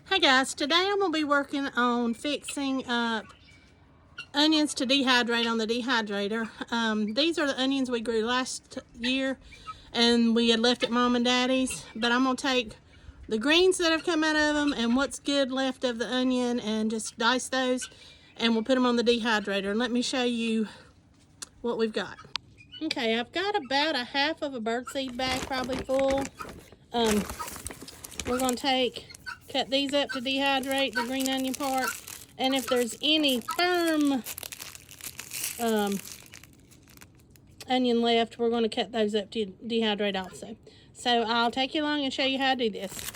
Hey guys, today I'm going to be working on fixing up onions to dehydrate on the dehydrator. These are the onions we grew last year and we had left at Mom and Daddy's, but I'm going to take the greens that have come out of them and what's good left of the onion and just dice those, and we'll put them on the dehydrator. And let me show you what we've got. Okay, I've got about a half of a birdseed bag probably full. We're going to cut these up to dehydrate the green onion part, and if there's any firm onion left, we're going to cut those up to dehydrate also. So I'll take you along and show you how to do this.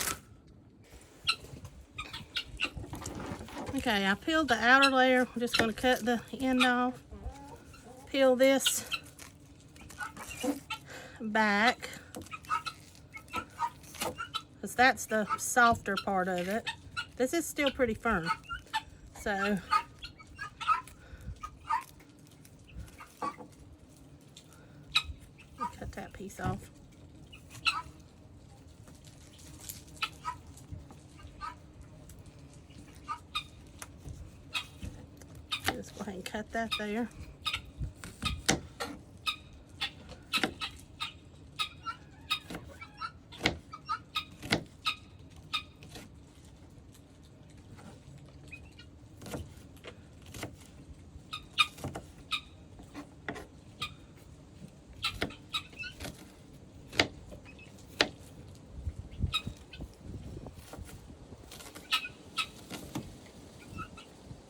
Okay, I peeled the outer layer. I'm just going to cut the end off. Peel this back, because that's the softer part of it. This is still pretty firm, so I'll cut that piece off. Just go ahead and cut that there.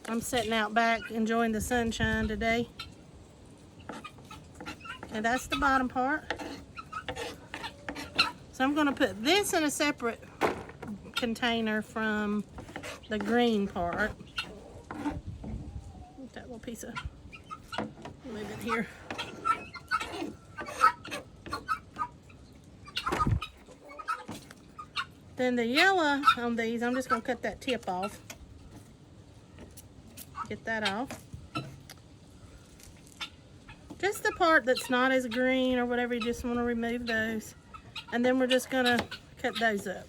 I'm sitting out back enjoying the sunshine today. And that's the bottom part. So I'm going to put this in a separate container from the green part. That little piece of, move it here. Then the yellow on these, I'm just going to cut that tip off. Get that off. Just the part that's not as green or whatever, you just want to remove those. And then we're just going to cut those up.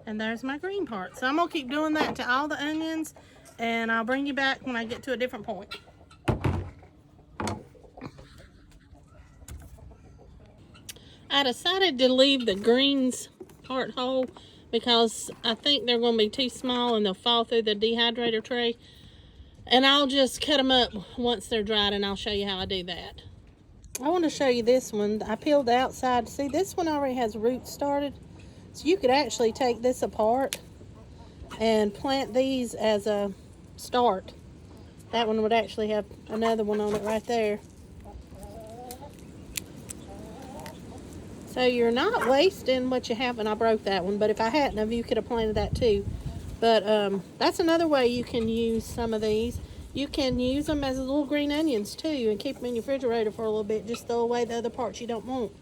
And there's my green part. So I'm going to keep doing that to all the onions, and I'll bring you back when I get to a different point. I decided to leave the greens part whole because I think they're going to be too small and they'll fall through the dehydrator tray. And I'll just cut them up once they're dried, and I'll show you how I do that. I want to show you this one. I peeled the outside. See, this one already has roots started. So you could actually take this apart and plant these as a start. That one would actually have another one on it right there. So you're not wasting what you have, and I broke that one, but if I hadn't, you could have planted that too. But that's another way you can use some of these. You can use them as little green onions too and keep them in your refrigerator for a little bit. Just throw away the other parts you don't want.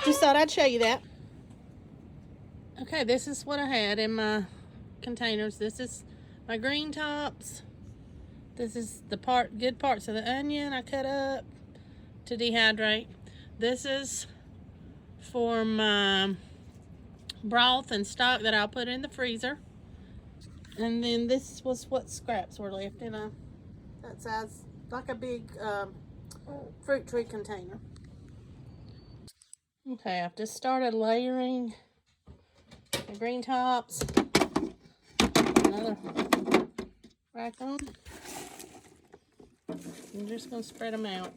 Just thought I'd show you that. Okay, this is what I had in my containers. This is my green tops. This is the good parts of the onion I cut up to dehydrate. This is for my broth and stock that I'll put in the freezer. And then this was what scraps were left in that size, like a big fruit tree container. Okay, I've just started layering the green tops. Another rack on. I'm just going to spread them out.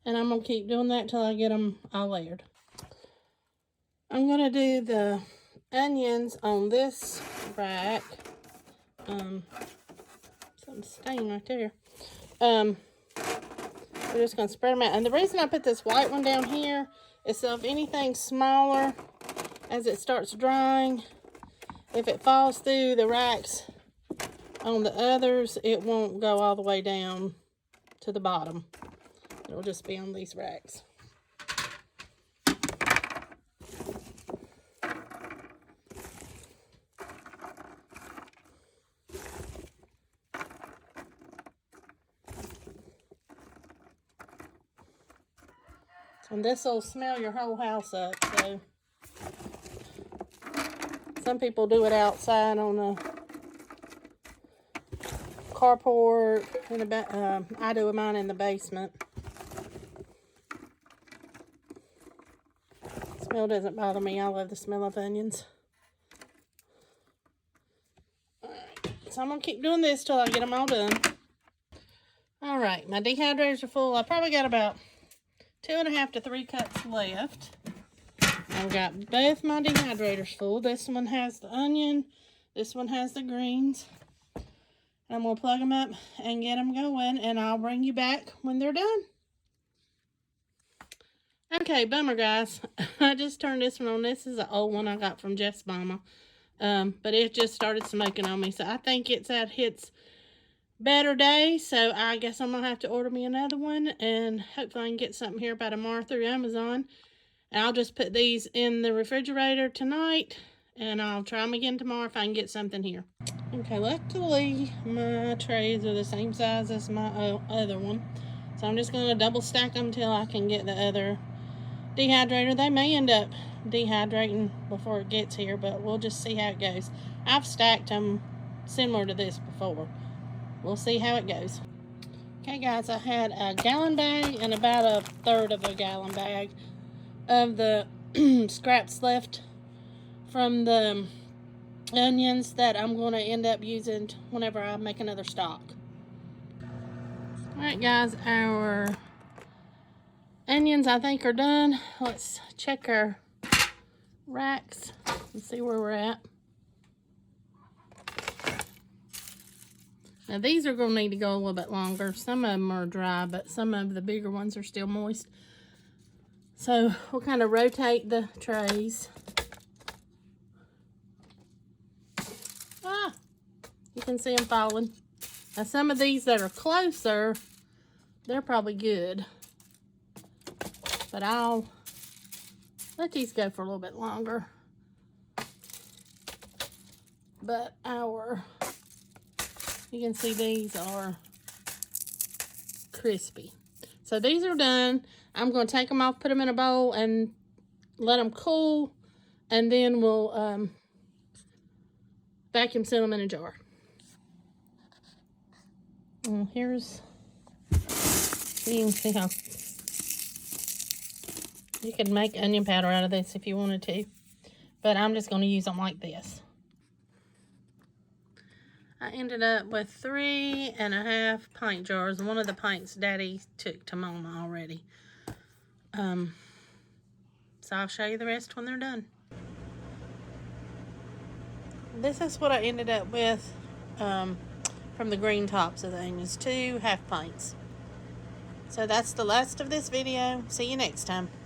And I'm going to keep doing that till I get them all layered. I'm going to do the onions on this rack. So let stain right there. We're just going to spread them out. And the reason I put this white one down here is so if anything's smaller, as it starts drying, if it falls through the racks on the others, it won't go all the way down to the bottom. It'll just be on these racks. And this will smell your whole house up. So some people do it outside on the carport. In the I do mine in the basement. Smell doesn't bother me. I love the smell of onions. Alright, so I'm going to keep doing this till I get them all done. Alright, my dehydrators are full. I probably got about 2.5 to 3 cups left. I've got both my dehydrators full. This one has the onion. This one has the greens. I'm going to plug them up and get them going, and I'll bring you back when they're done. Okay, bummer, guys. I just turned this one on. This is an old one I got from Jeff's mama. But it just started smoking on me. So I think it's at its better day. So I guess I'm going to have to order me another one. And hopefully I can get something here by tomorrow through Amazon. And I'll just put these in the refrigerator tonight. And I'll try them again tomorrow if I can get something here. Okay, luckily my trays are the same size as my other one. So I'm just going to double stack them until I can get the other dehydrator. They may end up dehydrating before it gets here, but we'll just see how it goes. I've stacked them similar to this before. We'll see how it goes. Okay, guys, I had a gallon bag and about 1/3 of a gallon bag of the scraps left from the onions that I'm going to end up using whenever I make another stock. Alright, guys, our onions I think are done. Let's check our racks and see where we're at. Now these are going to need to go a little bit longer. Some of them are dry, but some of the bigger ones are still moist. So we'll kind of rotate the trays. You can see them falling. Now some of these that are closer, they're probably good. But I'll let these go for a little bit longer. But you can see these are crispy. So these are done. I'm going to take them off, put them in a bowl, and let them cool. And then we'll vacuum seal them in a jar. Well, here's, you can see how you can make onion powder out of this if you wanted to, but I'm just going to use them like this. I ended up with 3.5 pint jars. One of the pints Daddy took to Mama already. So I'll show you the rest when they're done. This is what I ended up with from the green tops of the onions, 2 half pints. So that's the last of this video. See you next time.